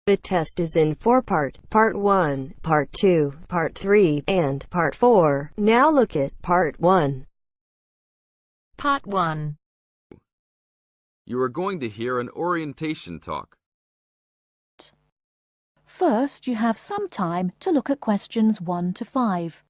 The test is in 4 parts, Part 1, Part 2, Part 3, and Part 4. Now look at Part 1. Part 1. You are going to hear an orientation talk. First, you have some time to look at questions 1 to 5.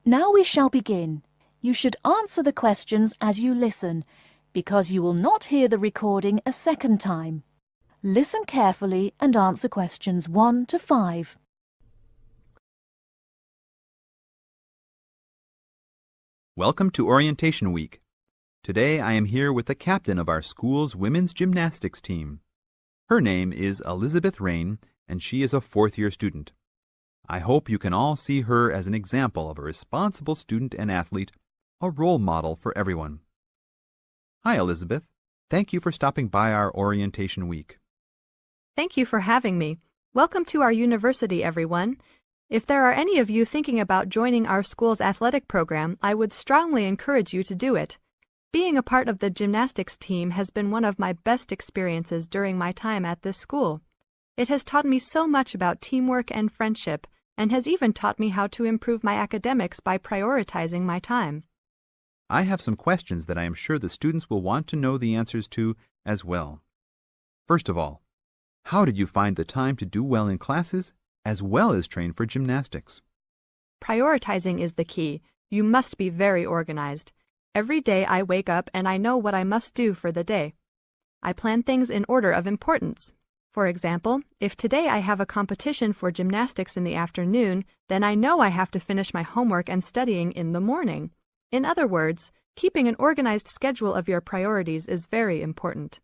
Now we shall begin. You should answer the questions as you listen, because you will not hear the recording a second time. Listen carefully and answer questions 1 to 5. Welcome to Orientation Week. Today I am here with the captain of our school's women's gymnastics team. Her name is Elizabeth Rain, and she is a fourth-year student. I hope you can all see her as an example of a responsible student and athlete, a role model for everyone. Hi, Elizabeth. Thank you for stopping by our Orientation Week. Thank you for having me. Welcome to our university, everyone. If there are any of you thinking about joining our school's athletic program, I would strongly encourage you to do it. Being a part of the gymnastics team has been one of my best experiences during my time at this school. It has taught me so much about teamwork and friendship, and has even taught me how to improve my academics by prioritizing my time. I have some questions that I am sure the students will want to know the answers to as well. First of all, how did you find the time to do well in classes as well as train for gymnastics? Prioritizing is the key. You must be very organized. Every day I wake up and I know what I must do for the day. I plan things in order of importance. For example, if today I have a competition for gymnastics in the afternoon, then I know I have to finish my homework and studying in the morning. In other words, keeping an organized schedule of your priorities is very important.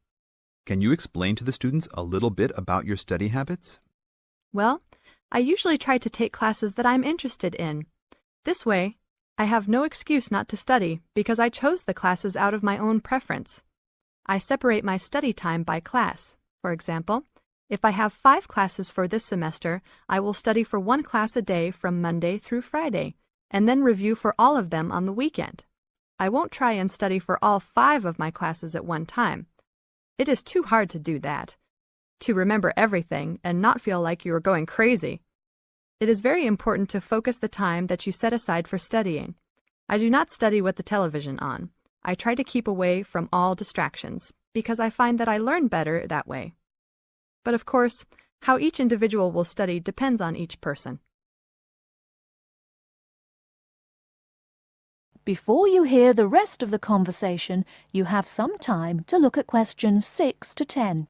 Can you explain to the students a little bit about your study habits? Well, I usually try to take classes that I'm interested in. This way, I have no excuse not to study because I chose the classes out of my own preference. I separate my study time by class. For example, if I have 5 classes for this semester, I will study for 1 class a day from Monday through Friday, and then review for all of them on the weekend. I won't try and study for all 5 of my classes at one time. It is too hard to do that, to remember everything and not feel like you are going crazy. It is very important to focus the time that you set aside for studying. I do not study with the television on. I try to keep away from all distractions, because I find that I learn better that way. But of course, how each individual will study depends on each person. Before you hear the rest of the conversation, you have some time to look at questions 6 to 10.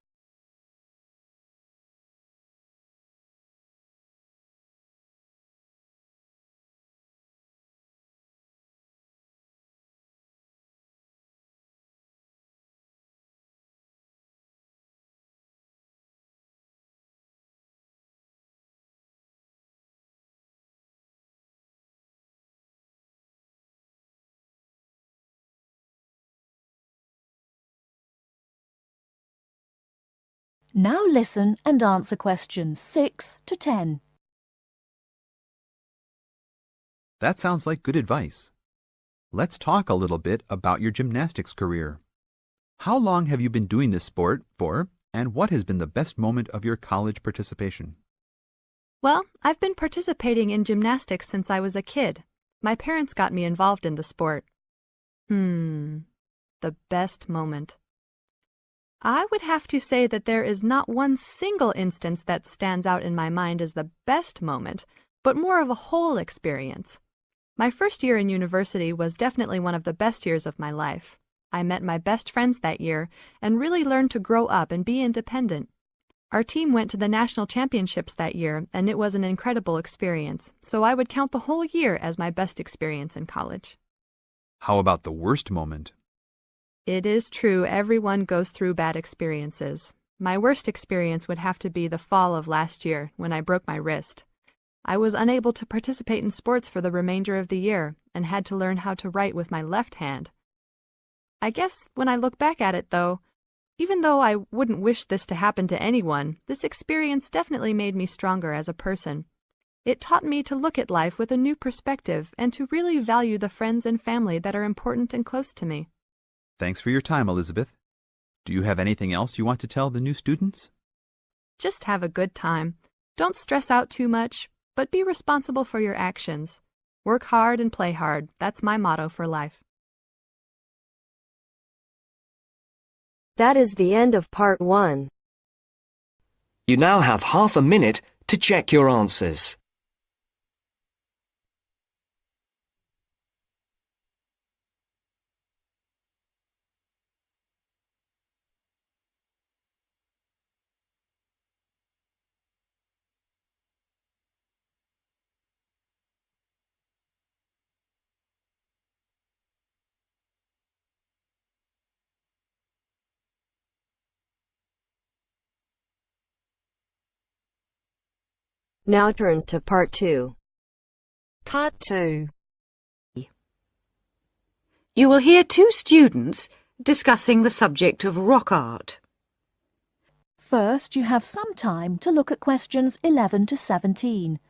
Now listen and answer questions 6 to 10. That sounds like good advice. Let's talk a little bit about your gymnastics career. How long have you been doing this sport for, and what has been the best moment of your college participation? Well, I've been participating in gymnastics since I was a kid. My parents got me involved in the sport. The best moment. I would have to say that there is not one single instance that stands out in my mind as the best moment, but more of a whole experience. My first year in university was definitely one of the best years of my life. I met my best friends that year and really learned to grow up and be independent. Our team went to the national championships that year, and it was an incredible experience, so I would count the whole year as my best experience in college. How about the worst moment? It is true everyone goes through bad experiences. My worst experience would have to be the fall of last year when I broke my wrist. I was unable to participate in sports for the remainder of the year and had to learn how to write with my left hand. I guess when I look back at it, though, even though I wouldn't wish this to happen to anyone, this experience definitely made me stronger as a person. It taught me to look at life with a new perspective and to really value the friends and family that are important and close to me. Thanks for your time, Elizabeth. Do you have anything else you want to tell the new students? Just have a good time. Don't stress out too much, but be responsible for your actions. Work hard and play hard. That's my motto for life. That is the end of part 1. You now have half a minute to check your answers. Now turns to part 2. Part 2. You will hear two students discussing the subject of rock art. First, you have some time to look at questions 11 to 17.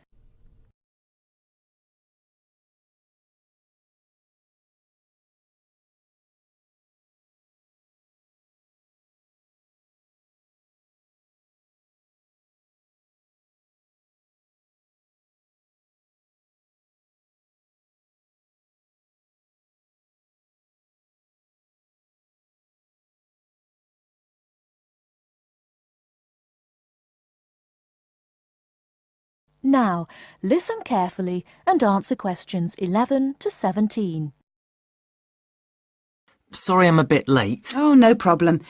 Now, listen carefully and answer questions 11 to 17. Sorry I'm a bit late. Oh, no problem.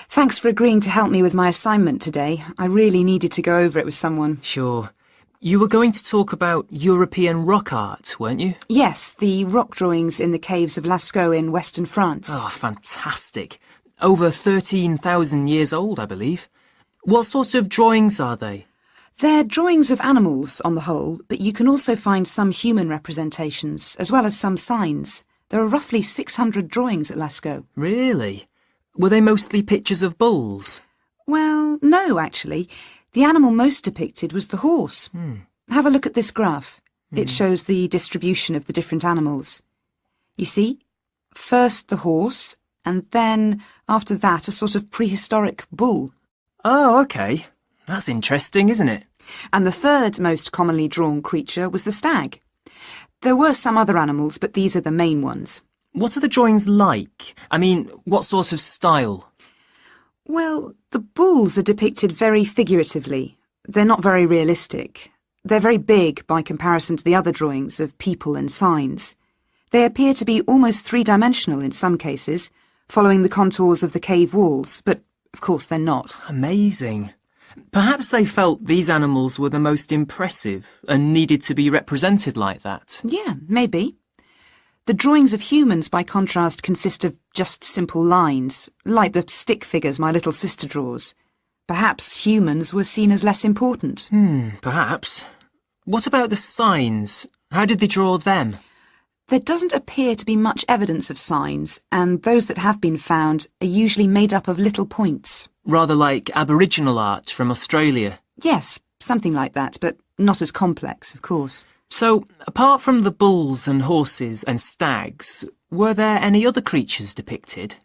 Thanks for agreeing to help me with my assignment today. I really needed to go over it with someone. Sure. You were going to talk about European rock art, weren't you? Yes, the rock drawings in the caves of Lascaux in western France. Oh, fantastic. Over 13,000 years old, I believe. What sort of drawings are they? They're drawings of animals on the whole, but you can also find some human representations, as well as some signs. There are roughly 600 drawings at Lascaux. Really? Were they mostly pictures of bulls? Well, no, actually. The animal most depicted was the horse. Have a look at this graph. It shows the distribution of the different animals. You see, first the horse, and then, after that, a sort of prehistoric bull. Oh, OK. That's interesting, isn't it? And the third most commonly drawn creature was the stag. There were some other animals, but these are the main ones. What are the drawings like? I mean, what sort of style? Well, the bulls are depicted very figuratively. They're not very realistic. They're very big by comparison to the other drawings of people and signs. They appear to be almost three-dimensional in some cases, following the contours of the cave walls, but of course they're not. Amazing. Perhaps they felt these animals were the most impressive and needed to be represented like that. Yeah, maybe. The drawings of humans, by contrast, consist of just simple lines, like the stick figures my little sister draws. Perhaps humans were seen as less important. Perhaps. What about the signs? How did they draw them? There doesn't appear to be much evidence of signs, and those that have been found are usually made up of little points. Rather like Aboriginal art from Australia. Yes, something like that, but not as complex, of course. So, apart from the bulls and horses and stags, were there any other creatures depicted?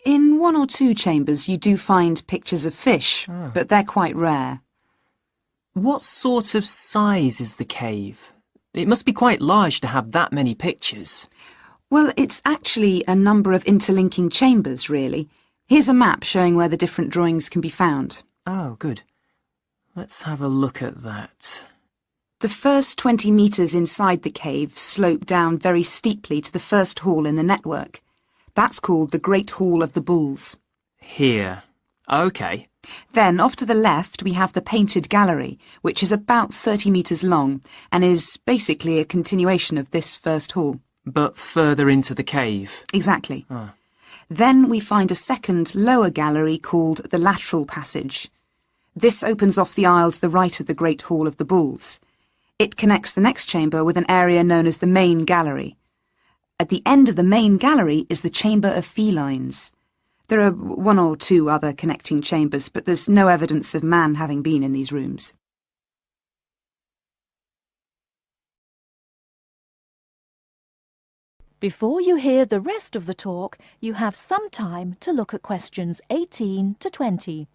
In one or two chambers you do find pictures of fish, but they're quite rare. What sort of size is the cave? It must be quite large to have that many pictures. Well, it's actually a number of interlinking chambers, really. Here's a map showing where the different drawings can be found. Oh, good. Let's have a look at that. The first 20 metres inside the cave slope down very steeply to the first hall in the network. That's called the Great Hall of the Bulls. Here. OK. Then, off to the left, we have the Painted Gallery, which is about 30 metres long and is basically a continuation of this first hall. But further into the cave. Exactly. Then we find a second lower gallery called the lateral passage. This opens off the aisle to the right of the Great Hall of the Bulls. It connects the next chamber with an area known as the main gallery. At the end of the main gallery is the Chamber of Felines. There are one or two other connecting chambers, but there's no evidence of man having been in these rooms. Before you hear the rest of the talk, you have some time to look at questions 18 to 20.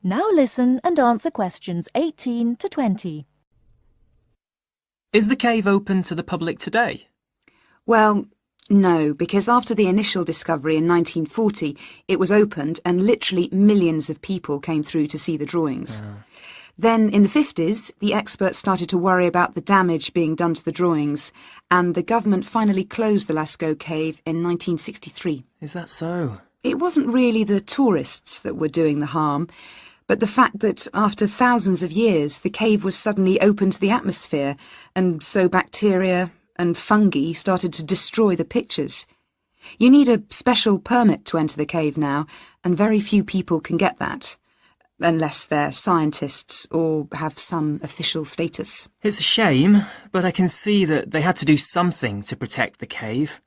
Now listen and answer questions 18 to 20. Is the cave open to the public today? Well, no, because after the initial discovery in 1940, it was opened and literally millions of people came through to see the drawings. Then, in the 50s, the experts started to worry about the damage being done to the drawings, and the government finally closed the Lascaux cave in 1963. Is that so? It wasn't really the tourists that were doing the harm, but the fact that after thousands of years the cave was suddenly open to the atmosphere, and so bacteria and fungi started to destroy the pictures. You need a special permit to enter the cave now, and very few people can get that, unless they're scientists or have some official status. It's a shame, but I can see that they had to do something to protect the cave.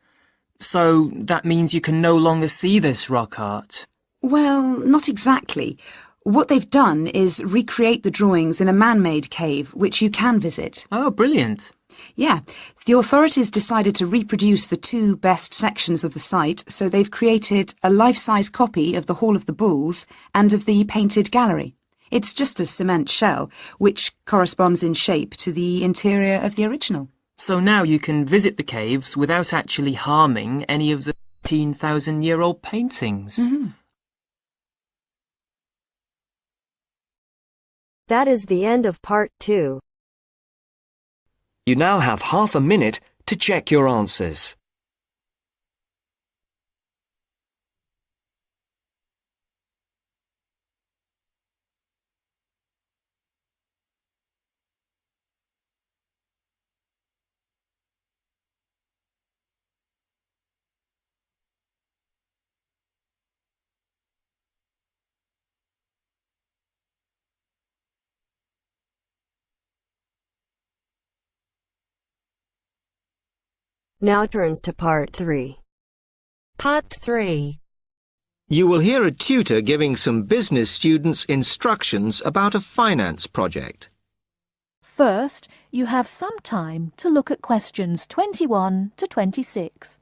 So that means you can no longer see this rock art? Well, not exactly. What they've done is recreate the drawings in a man-made cave, which you can visit. Oh, brilliant. Yeah, the authorities decided to reproduce the two best sections of the site, so they've created a life-size copy of the Hall of the Bulls and of the painted gallery. It's just a cement shell, which corresponds in shape to the interior of the original. So now you can visit the caves without actually harming any of the 13,000-year-old paintings. Mm-hmm. That is the end of part 2. You now have half a minute to check your answers. Now turns to part 3. Part 3. You will hear a tutor giving some business students instructions about a finance project. First, you have some time to look at questions 21 to 26.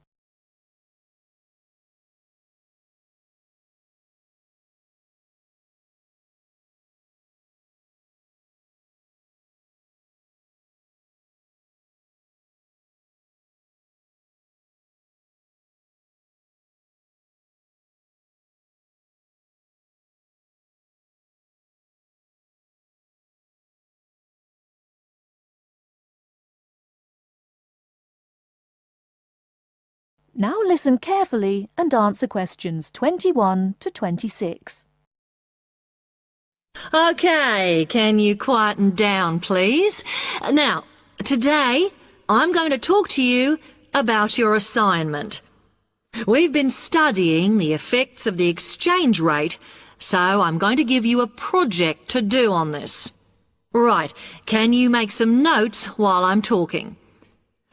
Now listen carefully and answer questions 21 to 26. OK, can you quieten down, please? Now, today I'm going to talk to you about your assignment. We've been studying the effects of the exchange rate, so I'm going to give you a project to do on this. Right, can you make some notes while I'm talking?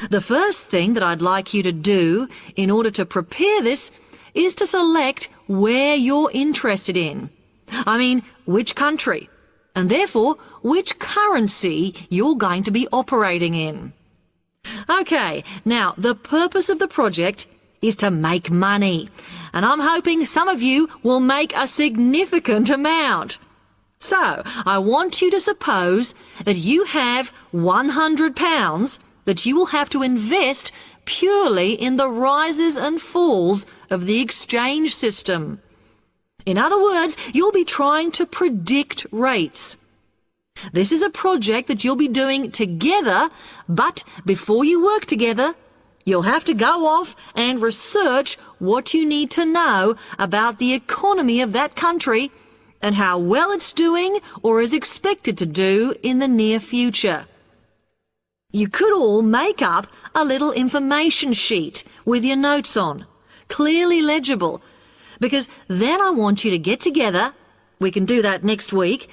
The first thing that I'd like you to do in order to prepare this is to select where you're interested in. I mean, which country, and therefore which currency you're going to be operating in. OK, now the purpose of the project is to make money, and I'm hoping some of you will make a significant amount. So, I want you to suppose that you have £100 that you will have to invest purely in the rises and falls of the exchange system. In other words, you'll be trying to predict rates. This is a project that you'll be doing together, but before you work together, you'll have to go off and research what you need to know about the economy of that country and how well it's doing or is expected to do in the near future. You could all make up a little information sheet with your notes on, clearly legible, because then I want you to get together, we can do that next week,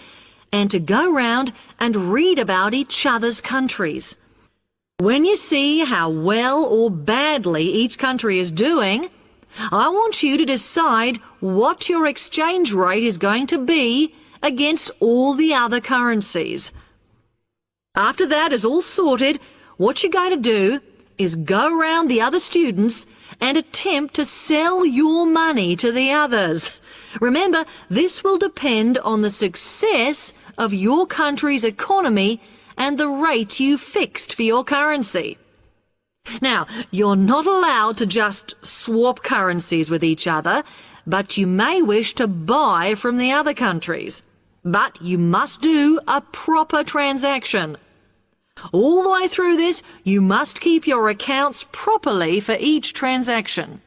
and to go round and read about each other's countries. When you see how well or badly each country is doing, I want you to decide what your exchange rate is going to be against all the other currencies. After that is all sorted, what you're going to do is go round the other students and attempt to sell your money to the others. Remember, this will depend on the success of your country's economy and the rate you fixed for your currency. Now, you're not allowed to just swap currencies with each other, but you may wish to buy from the other countries. But you must do a proper transaction. All the way through this, you must keep your accounts properly for each transaction.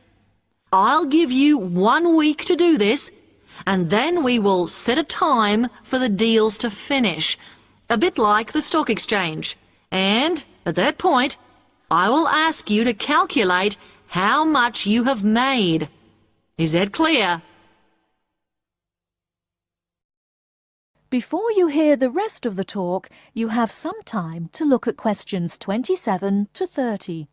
I'll give you 1 week to do this, and then we will set a time for the deals to finish, a bit like the stock exchange. And at that point, I will ask you to calculate how much you have made. Is that clear? Before you hear the rest of the talk, you have some time to look at questions 27 to 30.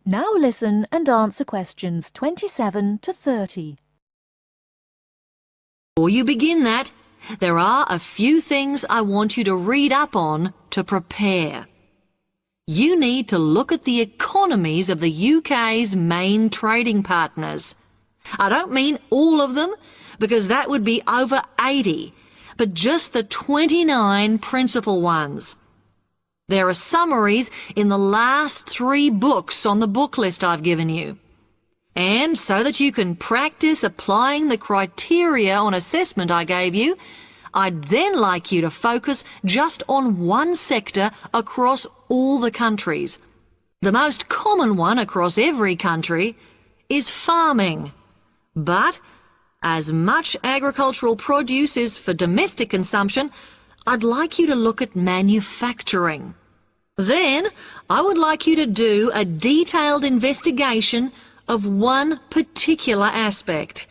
Now listen and answer questions 27 to 30. Before you begin that, there are a few things I want you to read up on to prepare. You need to look at the economies of the UK's main trading partners. I don't mean all of them, because that would be over 80, but just the 29 principal ones. There are summaries in the last 3 books on the book list I've given you. And so that you can practice applying the criteria on assessment I gave you, I'd then like you to focus just on one sector across all the countries. The most common one across every country is farming. But as much agricultural produce is for domestic consumption, I'd like you to look at manufacturing. Then, I would like you to do a detailed investigation of one particular aspect.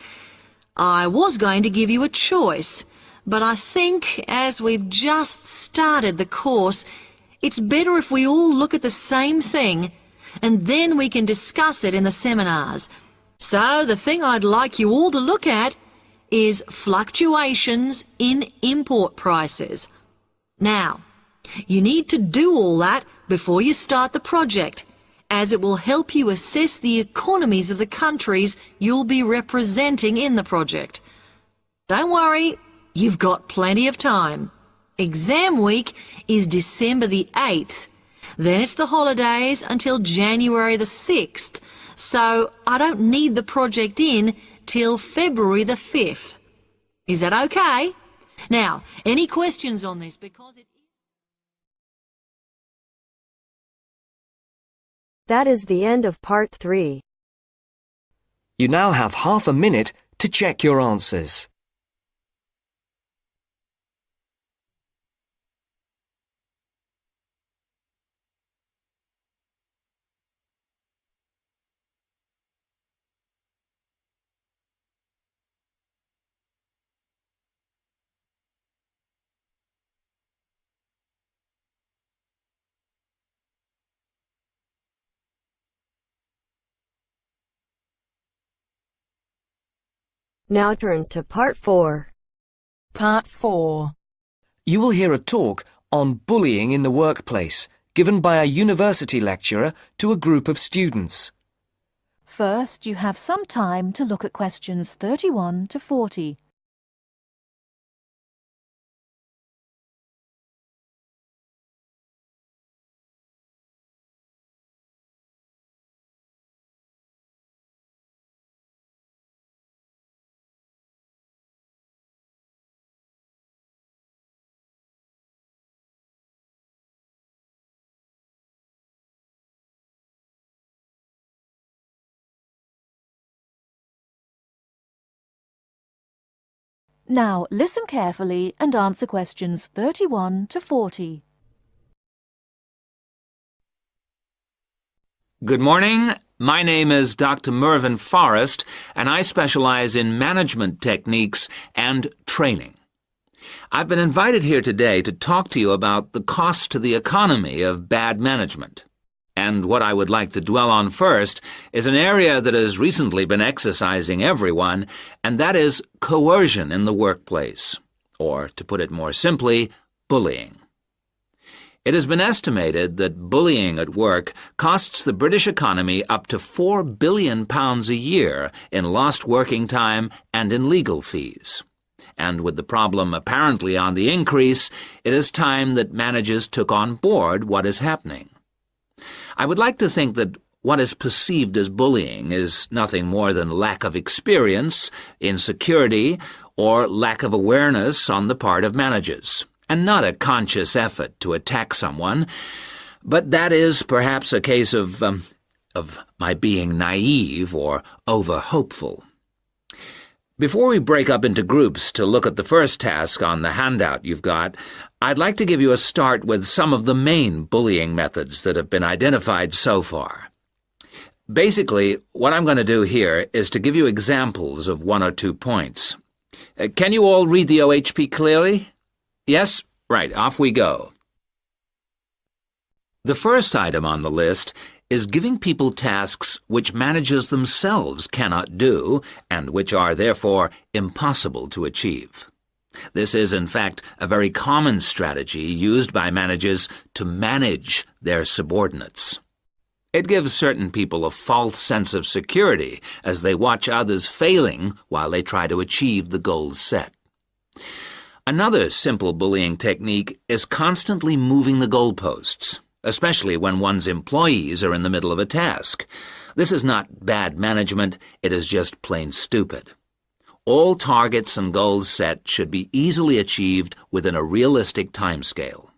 I was going to give you a choice, but I think as we've just started the course, it's better if we all look at the same thing, and then we can discuss it in the seminars. So the thing I'd like you all to look at is fluctuations in import prices. Now, you need to do all that before you start the project, as it will help you assess the economies of the countries you'll be representing in the project. Don't worry, you've got plenty of time. Exam week is December the 8th. Then it's the holidays until January the 6th, so I don't need the project in till February the 5th. Is that okay? Now, any questions on this? Because it That is the end of part 3. You now have half a minute to check your answers. Now turns to Part 4. Part 4. You will hear a talk on bullying in the workplace, given by a university lecturer to a group of students. First, you have some time to look at questions 31 to 40. Now, listen carefully and answer questions 31 to 40. Good morning. My name is Dr. Mervyn Forrest, and I specialize in management techniques and training. I've been invited here today to talk to you about the cost to the economy of bad management. And what I would like to dwell on first is an area that has recently been exercising everyone, and that is coercion in the workplace, or, to put it more simply, bullying. It has been estimated that bullying at work costs the British economy up to £4 billion a year in lost working time and in legal fees. And with the problem apparently on the increase, it is time that managers took on board what is happening. I would like to think that what is perceived as bullying is nothing more than lack of experience, insecurity, or lack of awareness on the part of managers, and not a conscious effort to attack someone, but that is perhaps a case of my being naive or over-hopeful. Before we break up into groups to look at the first task on the handout you've got, I'd like to give you a start with some of the main bullying methods that have been identified so far. Basically, what I'm going to do here is to give you examples of 1 or 2 points. Can you all read the OHP clearly? Yes? Right, off we go. The first item on the list is giving people tasks which managers themselves cannot do and which are therefore impossible to achieve. This is, in fact, a very common strategy used by managers to manage their subordinates. It gives certain people a false sense of security as they watch others failing while they try to achieve the goals set. Another simple bullying technique is constantly moving the goalposts, especially when one's employees are in the middle of a task. This is not bad management, it is just plain stupid. All targets and goals set should be easily achieved within a realistic timescale.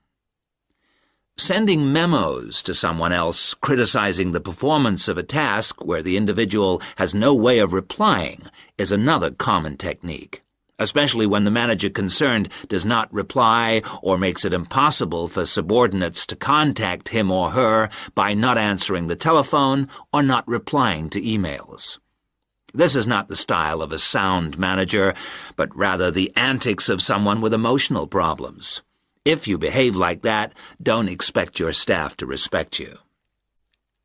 Sending memos to someone else criticizing the performance of a task where the individual has no way of replying is another common technique, especially when the manager concerned does not reply or makes it impossible for subordinates to contact him or her by not answering the telephone or not replying to emails. This is not the style of a sound manager, but rather the antics of someone with emotional problems. If you behave like that, don't expect your staff to respect you.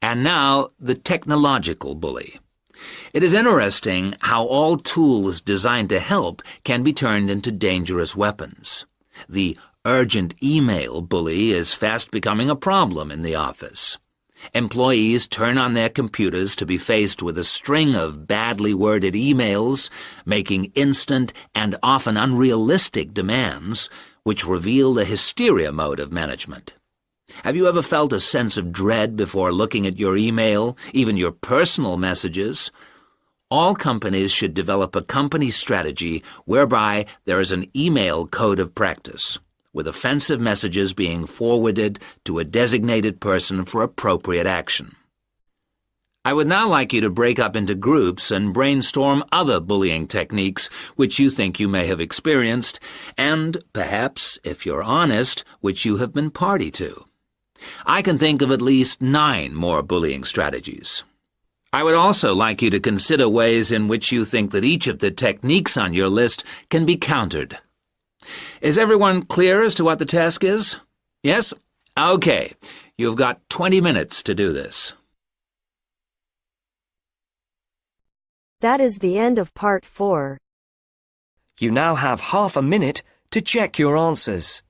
And now, the technological bully. It is interesting how all tools designed to help can be turned into dangerous weapons. The urgent email bully is fast becoming a problem in the office. Employees turn on their computers to be faced with a string of badly worded emails, making instant and often unrealistic demands, which reveal the hysteria mode of management. Have you ever felt a sense of dread before looking at your email, even your personal messages? All companies should develop a company strategy whereby there is an email code of practice, with offensive messages being forwarded to a designated person for appropriate action. I would now like you to break up into groups and brainstorm other bullying techniques which you think you may have experienced, and perhaps, if you're honest, which you have been party to. I can think of at least 9 more bullying strategies. I would also like you to consider ways in which you think that each of the techniques on your list can be countered. Is everyone clear as to what the task is? Yes? Okay. You've got 20 minutes to do this. That is the end of Part 4. You now have half a minute to check your answers.